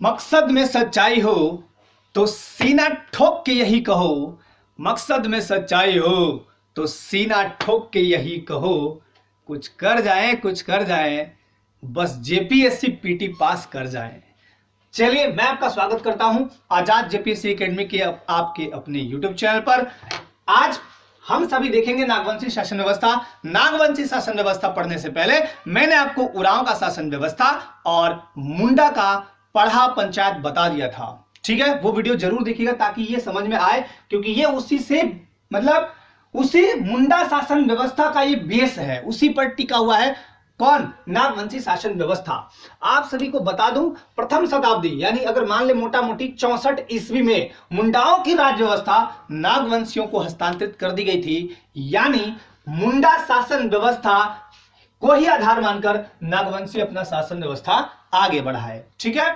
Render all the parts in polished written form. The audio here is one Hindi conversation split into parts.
मकसद में सच्चाई हो तो सीना ठोक के यही कहो, मकसद में सच्चाई हो तो सीना ठोक के यही कहो, कुछ कर जाए बस जेपीएससी पीटी पास कर जाए। चलिए, मैं आपका स्वागत करता हूं आजाद जेपीएससी एकेडमी के आपके अपने यूट्यूब चैनल पर। आज हम सभी देखेंगे नागवंशी शासन व्यवस्था। नागवंशी शासन व्यवस्था पढ़ने से पहले मैंने आपको उरांव का शासन व्यवस्था और मुंडा का पढ़ा पंचायत बता दिया था, ठीक है। वो वीडियो जरूर देखिएगा ताकि ये समझ में आए, क्योंकि ये उसी से मतलब उसी मुंडा शासन व्यवस्था का ये बेस है, उसी पर टिका हुआ है। कौन? नागवंशी शासन व्यवस्था। आप सभी को बता दूं, प्रथम शताब्दी यानी अगर मान ले मोटा मोटी 64 ईस्वी में मुंडाओं की राज्य व्यवस्था नागवंशियों को हस्तांतरित कर दी गई थी, यानी मुंडा शासन व्यवस्था को ही आधार मानकर नागवंशी अपना शासन व्यवस्था आगे बढ़ाए, ठीक है।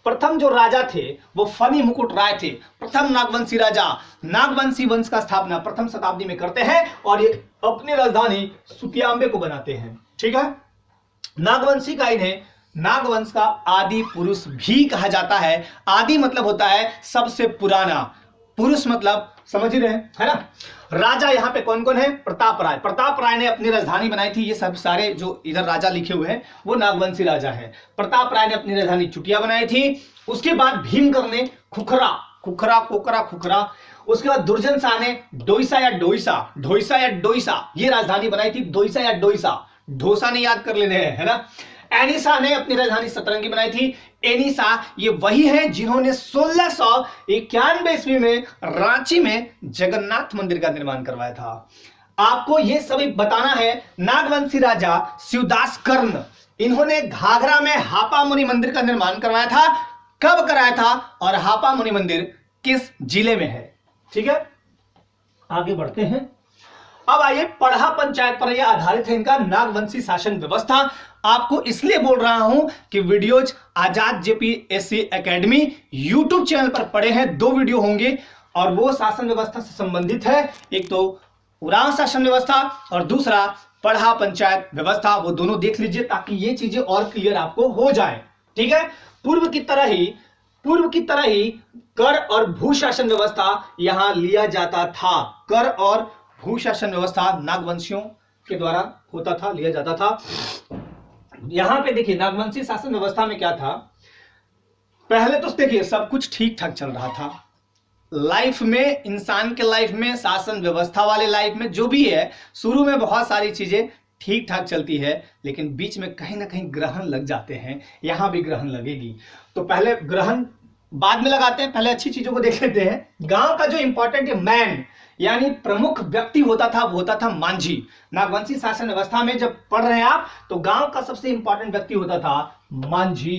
प्रथम जो राजा थे वो फनी मुकुट राय थे। प्रथम नागवंशी राजा नागवंशी वंश का स्थापना प्रथम शताब्दी में करते हैं और ये अपनी राजधानी सुतियांबे को बनाते हैं, ठीक है। नागवंशी का इन्हें नागवंश का आदि पुरुष भी कहा जाता है। आदि मतलब होता है सबसे पुराना, पुरुष मतलब समझ ही रहे हैं, है ना। राजा यहाँ पे कौन कौन है? प्रताप राय। प्रताप राय ने अपनी राजधानी बनाई थी। ये सब सारे जो इधर राजा लिखे हुए हैं वो नागवंशी राजा है। प्रताप राय ने अपनी राजधानी चुटिया बनाई थी। उसके बाद भीमकर ने खुखरा, उसके बाद दुर्जन शाह ने डोईसा या डोईसा ये राजधानी बनाई थी। डोईसा या डोईसा, ढोसा नहीं याद कर लेने हैं, है ना। एनिसा ने अपनी राजधानी सतरंगी बनाई थी। एनिसा ये वही है जिन्होंने 1691 ईस्वी में रांची में जगन्नाथ मंदिर का निर्माण करवाया था। आपको ये सभी बताना है। नागवंशी राजा शिवदास कर्ण, इन्होंने घाघरा में हापा मुनि मंदिर का निर्माण करवाया था। कब कराया था और हापा मुनि मंदिर किस जिले में है, ठीक है। आगे बढ़ते हैं। अब आइए, पढ़ा पंचायत पर यह आधारित है इनका नागवंशी शासन व्यवस्था। आपको इसलिए बोल रहा हूं कि वीडियोज आजाद जेपीएससी एकेडमी यूट्यूब चैनल पर पड़े हैं। 2 वीडियो होंगे और वो शासन व्यवस्था से संबंधित है। एक तो उरांव शासन व्यवस्था और दूसरा पढ़ा पंचायत व्यवस्था। वो दोनों देख लीजिए ताकि ये चीजें और क्लियर आपको हो जाए, ठीक है। पूर्व की तरह ही कर और भू शासन व्यवस्था यहां लिया जाता था। कर और भू शासन व्यवस्था नागवंशियों के द्वारा होता था, लिया जाता था। यहां पे देखिए नागवंशी शासन व्यवस्था में क्या था। पहले तो देखिए सब कुछ ठीक ठाक चल रहा था लाइफ में, इंसान के लाइफ में, शासन व्यवस्था वाले लाइफ में जो भी है, शुरू में बहुत सारी चीजें ठीक ठाक चलती है, लेकिन बीच में कहीं ना कहीं ग्रहण लग जाते हैं। यहां भी ग्रहण लगेगी, तो पहले ग्रहण बाद में लगाते हैं, पहले अच्छी चीजों को देख लेते हैं। गांव का जो इंपॉर्टेंट मैन यानी प्रमुख व्यक्ति होता था वो होता था मांझी। नागवंशी शासन व्यवस्था में जब पढ़ रहे हैं आप तो गांव का सबसे इंपॉर्टेंट व्यक्ति होता था मांझी।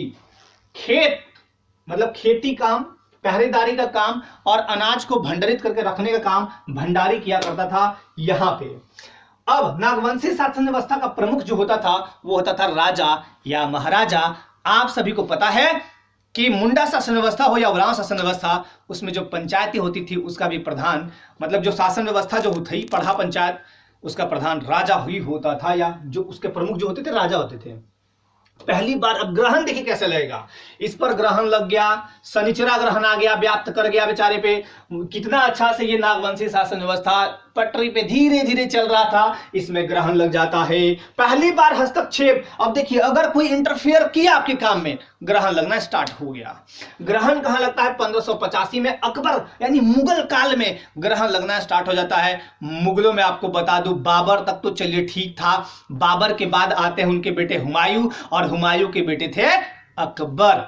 खेत मतलब खेती काम, पहरेदारी का काम और अनाज को भंडारित करके रखने का काम भंडारी किया करता था यहां पे। अब नागवंशी शासन व्यवस्था का प्रमुख जो होता था वो होता था राजा या महाराजा। आप सभी को पता है कि मुंडा शासन व्यवस्था हो या उरांव शासन व्यवस्था, उसमें जो पंचायतें होती थी उसका भी प्रधान, मतलब जो शासन व्यवस्था जो थी पढ़ा पंचायत, उसका प्रधान राजा ही होता था, या जो उसके प्रमुख जो होते थे राजा होते थे। पहली बार अब ग्रहण देखिए कैसे लगेगा। इस पर ग्रहण लग गया, शनिचरा ग्रहण आ गया, व्याप्त कर गया बेचारे पे। कितना अच्छा से ये नागवंशी शासन व्यवस्था पटरी पे धीरे धीरे चल रहा था, इसमें ग्रहण लग जाता है। पहली बार हस्तक्षेप। अब देखिए अगर कोई इंटरफेयर किया आपके काम में, ग्रहण लगना स्टार्ट हो गया। ग्रहण कहां लगता है? 1585 में अकबर यानी मुगल काल में ग्रहण लगना स्टार्ट हो जाता है। मुगलों में आपको बता दूं, बाबर तक तो चलिए ठीक था। बाबर के बाद आते हैं उनके बेटे हुमायूं, और हुमायूं के बेटे थे अकबर।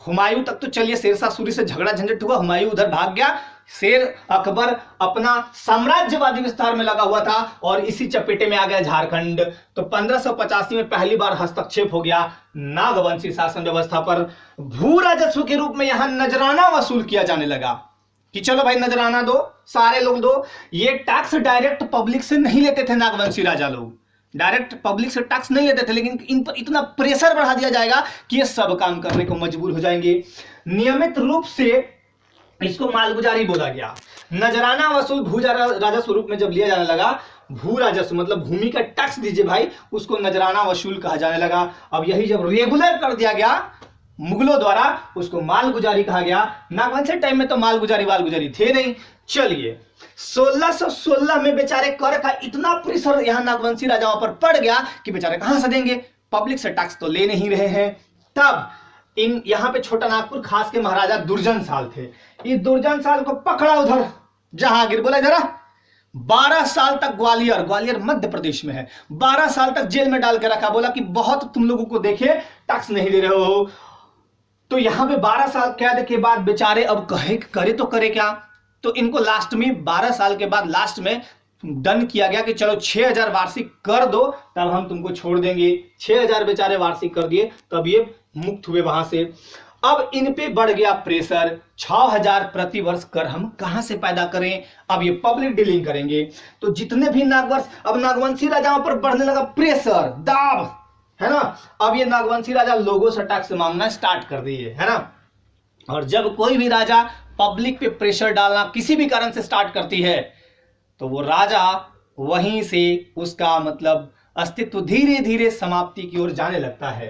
हुमायूं तक तो चलिए शेरशाह सूरी से झगड़ा झंझट हुआ, हुमायूं उधर भाग गया। शेर अकबर अपना साम्राज्यवादी विस्तार में लगा हुआ था और इसी चपेटे में आ गया झारखंड। तो 1585 में पहली बार हस्तक्षेप हो गया नागवंशी शासन व्यवस्था पर। भू राजस्व के रूप में यहां नजराना वसूल किया जाने लगा कि चलो भाई नजराना दो, सारे लोग दो। ये टैक्स डायरेक्ट पब्लिक से नहीं लेते थे नागवंशी राजा लोग, डायरेक्ट पब्लिक से टैक्स नहीं लेते थे, लेकिन इन पर इतना प्रेशर बढ़ा दिया जाएगा कि ये सब काम करने को मजबूर हो जाएंगे। नियमित रूप से इसको मालगुजारी बोला गया। नजराना वसूल भू राजस्व रूप में जब लिया जाने लगा, भू राजस्व मतलब भूमि का टैक्स दीजिए भाई, उसको नजराना वसूल कहा जाने लगा। अब यही जब रेगुलर कर दिया गया मुगलों द्वारा उसको मालगुजारी कहा गया। नागवंशी टाइम में तो मालगुजारी वालगुजारी थे नहीं। चलिए 1616 में बेचारे कर का इतना प्रेशर यहां नागवंशी राजाओं पर पड़ गया कि बेचारे कहां से देंगे, पब्लिक से टैक्स तो ले नहीं रहे हैं। तब इन यहां पे छोटा नागपुर खास के महाराजा दुर्जन साल थे। इस दुर्जन साल को पकड़ा उधर जहांगीर, बोला जरा 12 साल तक ग्वालियर, ग्वालियर मध्य प्रदेश में है, 12 साल तक जेल में डाल के रखा। बोला कि बहुत तुम लोगों को देखे टैक्स नहीं दे रहे हो। तो यहां पे 12 साल कैद के बाद बेचारे अब करे तो करे क्या, तो इनको लास्ट में 12 साल के बाद लास्ट में डन किया गया कि चलो 6000 वार्षिक कर दो तब हम तुमको छोड़ देंगे। 6000 बेचारे वार्षिक कर दिए, तब ये मुक्त हुए वहां से। अब इन पे बढ़ गया प्रेशर, 6000 प्रति वर्ष कर हम कहां से पैदा करें, अब ये पब्लिक डीलिंग करेंगे। तो जितने भी नागवंश, अब नागवंशी राजाओं पर बढ़ने लगा प्रेशर, दाब, है ना। अब ये नागवंशी राजा लोगों से टैक्स मांगना स्टार्ट कर दिए, है ना। और जब कोई भी राजा पब्लिक पे प्रेशर डालना किसी भी कारण से स्टार्ट करती है तो वो राजा वहीं से उसका मतलब अस्तित्व धीरे धीरे समाप्ति की ओर जाने लगता है।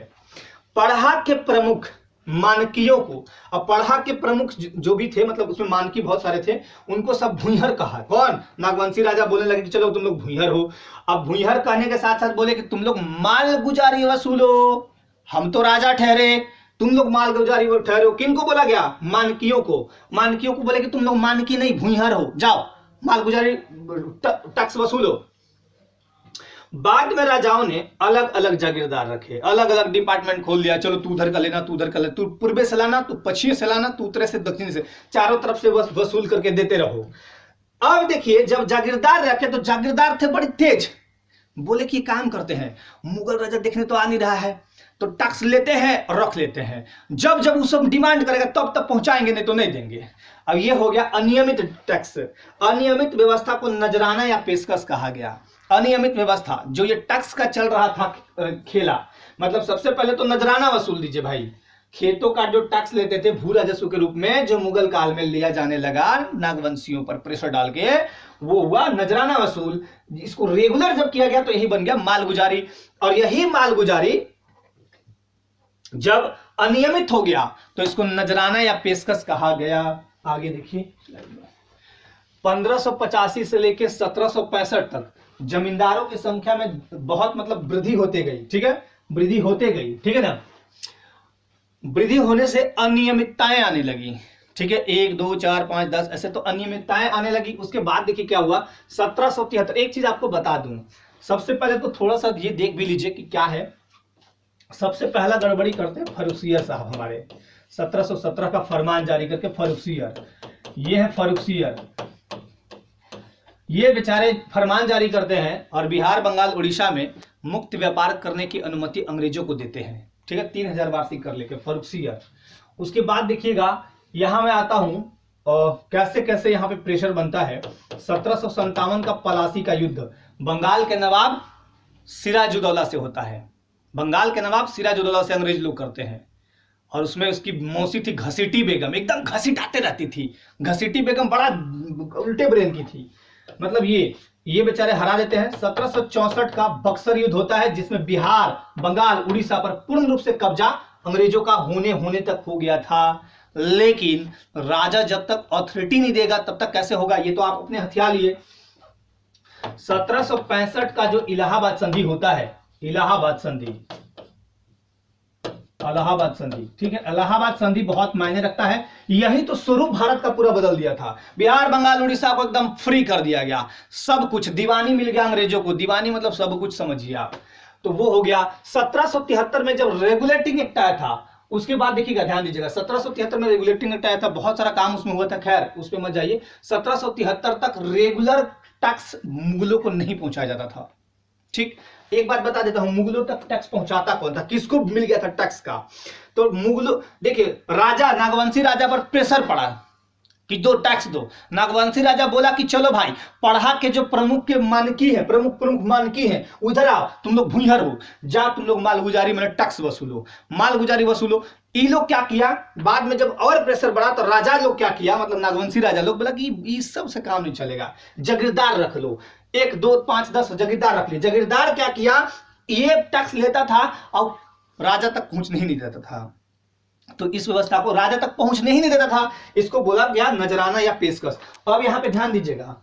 पढ़ा के प्रमुख मानकियों को, अब पढ़ा के प्रमुख जो भी थे, मतलब उसमें मानकी बहुत सारे थे, उनको सब भूंयहर कहा। कौन? नागवंशी राजा बोलने लगे कि चलो तुम लोग भूंयहर हो। अब भूंयहर कहने के साथ साथ बोले कि तुम लोग माल गुजारी वसूलो, हम तो राजा ठहरे, तुम लोग माल गुजारी ठहरे हो। किनको बोला गया? मानकियों को। मानकियों को बोले कि तुम लोग मानकी नहीं भूंयहर हो, जाओ माल गुजारी टैक्स वसूलो। बाद में राजाओं ने अलग अलग जागीरदार रखे, अलग अलग डिपार्टमेंट खोल दिया। चलो तू उधर का लेना, तू उधर का ले, तू पूर्वे से लाना, तू पश्चिम से लाना, तू उत्तरे से दक्षिण से, चारों तरफ से वसूल करके देते रहो। अब देखिए जब जागीरदार रखे तो जागीरदार थे बड़े तेज, बोले कि काम करते हैं, मुगल राजा देखने तो आ नहीं रहा है तो टैक्स लेते हैं और रख लेते हैं, जब जब वो सब डिमांड करेगा तब तब पहुंचाएंगे, नहीं तो नहीं देंगे। अब ये हो गया अनियमित टैक्स। अनियमित व्यवस्था को नजराना या पेशकश कहा गया। अनियमित व्यवस्था जो ये टैक्स का चल रहा था खेला, मतलब सबसे पहले तो नजराना वसूल दीजिए भाई। खेतों का जो टैक्स लेते थे भू राजस्व के रूप में, जो मुगल काल में लिया जाने लगा नागवंशियों पर प्रेशर डाल के, वो हुआ नजराना वसूल। इसको रेगुलर जब किया गया तो यही बन गया मालगुजारी। और यही मालगुजारी जब अनियमित हो गया तो इसको नजराना या पेशकश कहा गया। आगे देखिए 1585 से लेकर 1765 तक जमींदारों की संख्या में बहुत मतलब वृद्धि होते गई, ठीक है, वृद्धि होते गई, ठीक है ना। वृद्धि होने से अनियमितताएं आने लगी, ठीक है, 1 2 4 5 10 ऐसे तो अनियमितताएं आने लगी। उसके बाद देखिए क्या हुआ 1773। एक चीज आपको बता दूं, सबसे पहले तो थोड़ा सा ये देख भी लीजिए कि क्या है। सबसे पहला गड़बड़ी करते हैं फर्रुखसियर साहब हमारे, 1717 का फरमान जारी करके फर्रुखसियर, ये है फर्रुखसियर, ये बेचारे फरमान जारी करते हैं और बिहार बंगाल उड़ीसा में मुक्त व्यापार करने की अनुमति अंग्रेजों को देते हैं, ठीक है, 3000 वार्षिक कर लेके फर्रुखसियर। उसके बाद देखिएगा यहां मैं आता हूं कैसे कैसे यहां पे प्रेशर बनता है। 1757 का पलासी का युद्ध बंगाल के नवाब सिराजुद्दौला से होता है। बंगाल के नवाब सिराजुद्दौला से अंग्रेज लोग करते हैं और उसमें उसकी मौसी थी घसीटी बेगम, एकदम घसीटाते रहती थी। घसीटी बेगम बड़ा उल्टे ब्रेन की थी, मतलब ये बेचारे हरा देते हैं। 1764 का बक्सर युद्ध होता है जिसमें बिहार बंगाल उड़ीसा पर पूर्ण रूप से कब्जा अंग्रेजों का होने तक हो गया था। लेकिन राजा जब तक अथॉरिटी नहीं देगा तब तक कैसे होगा, ये तो आप अपने हथियार लिए। 1765 का जो इलाहाबाद संधि होता है, इलाहाबाद संधि, इलाहाबाद संधि, ठीक है, इलाहाबाद संधि बहुत मायने रखता है। यही तो स्वरूप भारत का पूरा बदल दिया था। बिहार बंगाल उड़ीसा को एकदम फ्री कर दिया गया, सब कुछ दीवानी मिल गया अंग्रेजों को, दीवानी मतलब सब कुछ समझिए आप। तो वो हो गया 1773 में जब रेगुलेटिंग एक्ट आया था। उसके बाद देखिएगा, ध्यान दीजिएगा, 1773 में रेगुलेटिंग एक्ट आया था, बहुत सारा काम उसमें हुआ था, खैर उस पर मत जाइए। 1773 तक रेगुलर टैक्स मुगलों को नहीं पहुंचाया जाता था, ठीक। एक बात बता देता हूं, मुगलों तक टैक्स पहुंचाता कौन था, किसको मिल गया था टैक्स का? तो मुगलों, देखिए राजा नागवंशी राजा पर प्रेशर पड़ा कि दो टैक्स दो। नागवंशी राजा बोला कि चलो भाई पढ़ा के जो प्रमुख के मानकी है, प्रमुख मानकी है, उधर आओ, तुम लोग भूंयहर हो, जा तुम लोग मालगुजारी में टैक्स वसूलो, मालगुजारी वसूलो। ये लोग क्या किया, बाद में जब और प्रेशर बढ़ा तो राजा लोग क्या किया, मतलब नागवंशी राजा लोग बोला कि इस सब से काम नहीं चलेगा, जागीरदार रख लो, 1 2 5 10 जागीरदार रख लिए। जागीरदार क्या किया, ये टैक्स लेता था और राजा तक पहुंचने ही नहीं देता था। तो इस व्यवस्था को राजा तक पहुंचने ही नहीं देता था, इसको बोला गया नजराना या पेशकश। अब यहां पे ध्यान दीजिएगा,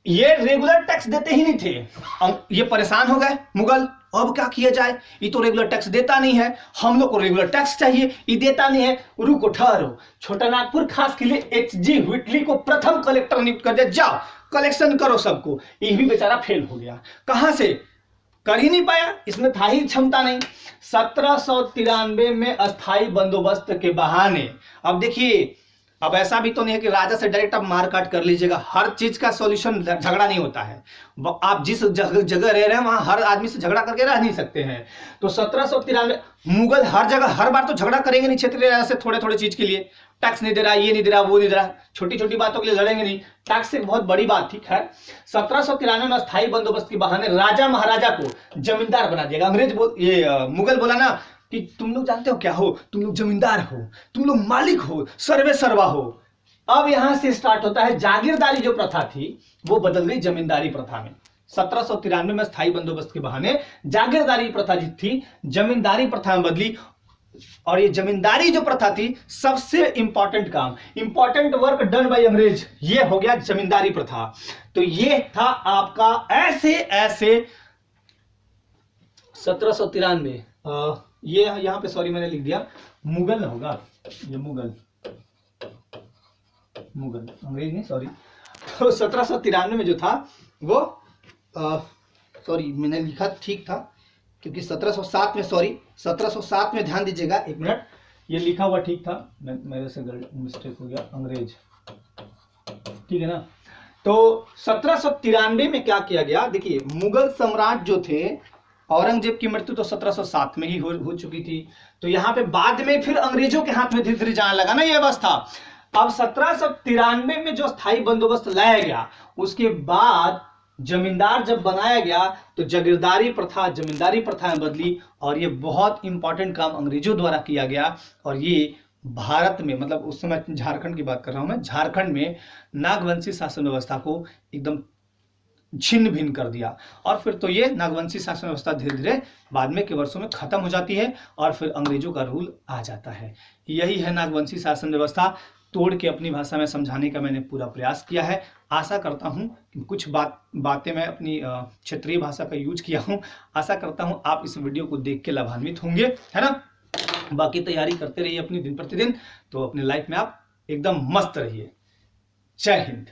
ये रेगुलर टैक्स देते ही नहीं थे। ये परेशान हो गए मुगल, अब क्या किया जाए, ये तो रेगुलर टैक्स देता नहीं है, हम लोग को रेगुलर टैक्स चाहिए, ये देता नहीं है। रुको ठहरो, छोटा नागपुर खास के लिए एच.जी. व्हिटली को प्रथम कलेक्टर नियुक्त कर दिया, जाओ कलेक्शन करो सबको। ये भी बेचारा फेल हो गया, कहां से, कर ही नहीं पाया, इसमें था ही क्षमता नहीं। 1793 में अस्थाई बंदोबस्त के बहाने, अब देखिए, अब ऐसा भी तो नहीं है कि राजा से डायरेक्ट आप मारकाट कर लीजिएगा, हर चीज का सॉल्यूशन झगड़ा नहीं होता है। आप जिस जगह रह रहे हैं वहां हर आदमी से झगड़ा करके रह नहीं सकते हैं। तो 1793 मुगल हर जगह हर बार तो झगड़ा करेंगे नहीं क्षेत्रीय राजा से, थोड़े थोड़े चीज के लिए, टैक्स नहीं दे रहा, ये नहीं दे रहा, वो नहीं दे रहा, छोटी छोटी बातों के लिए लड़ेंगे नहीं, टैक्स एक बहुत बड़ी बात थी। खैर 1793 में अस्थाई बंदोबस्त के बहाने राजा महाराजा को जमींदार बना दिया। अंग्रेज मुगल बोला ना कि तुम लोग जानते हो क्या हो, तुम लोग जमींदार हो, तुम लोग मालिक हो, सर्वे सर्वा हो। अब यहां से स्टार्ट होता है जागीरदारी जो प्रथा थी वो बदल गई जमींदारी प्रथा में। 1793 में स्थायी बंदोबस्त के बहाने जागीरदारी प्रथा जो थी जमींदारी प्रथा में बदली। और ये जमींदारी जो प्रथा थी, सबसे इंपॉर्टेंट काम, इंपॉर्टेंट वर्क डन बाय अंग्रेज, ये हो गया जमींदारी प्रथा। तो ये था आपका ऐसे 1793, ये यहां पे सॉरी मैंने लिख दिया मुगल ना होगा, ये मुगल अंग्रेज नहीं, सॉरी। तो 1793 में जो था वो सॉरी मैंने लिखा ठीक था, क्योंकि 1707 में, सॉरी 1707 में, ध्यान दीजिएगा एक मिनट, ये लिखा हुआ ठीक था, मेरे से मिस्टेक हो गया, अंग्रेज, ठीक है ना। तो 1793 में क्या किया गया, देखिए मुगल सम्राट जो थे, औरंगजेब की मृत्यु तो 1707 में ही हो चुकी थी, तो यहां पे बाद में फिर अंग्रेजों के हाथ में धीरे धीरे जाने लगा ना ये व्यवस्था। अब 1793 में जो स्थायी बंदोबस्त लाया गया, उसके बाद जमींदार जब बनाया गया तो जागीरदारी प्रथा जमींदारी प्रथा में बदली, और ये बहुत इंपॉर्टेंट काम अंग्रेजों द्वारा किया गया। और ये भारत में, मतलब उस समय झारखंड की बात कर रहा हूं मैं, झारखंड में नागवंशी शासन व्यवस्था को एकदम छिन्न भिन्न कर दिया। और फिर तो ये नागवंशी शासन व्यवस्था धीरे धीरे बाद में के वर्षों में खत्म हो जाती है और फिर अंग्रेजों का रूल आ जाता है। यही है नागवंशी शासन व्यवस्था। तोड़ के अपनी भाषा में समझाने का मैंने पूरा प्रयास किया है। आशा करता हूं कि कुछ बातें मैं अपनी क्षेत्रीय भाषा का यूज किया हूं। आशा करता हूं आप इस वीडियो को देख के लाभान्वित होंगे, है ना। बाकी तैयारी करते रहिए अपनी दिन प्रतिदिन, तो अपनी लाइफ में आप एकदम मस्त रहिए। जय हिंद।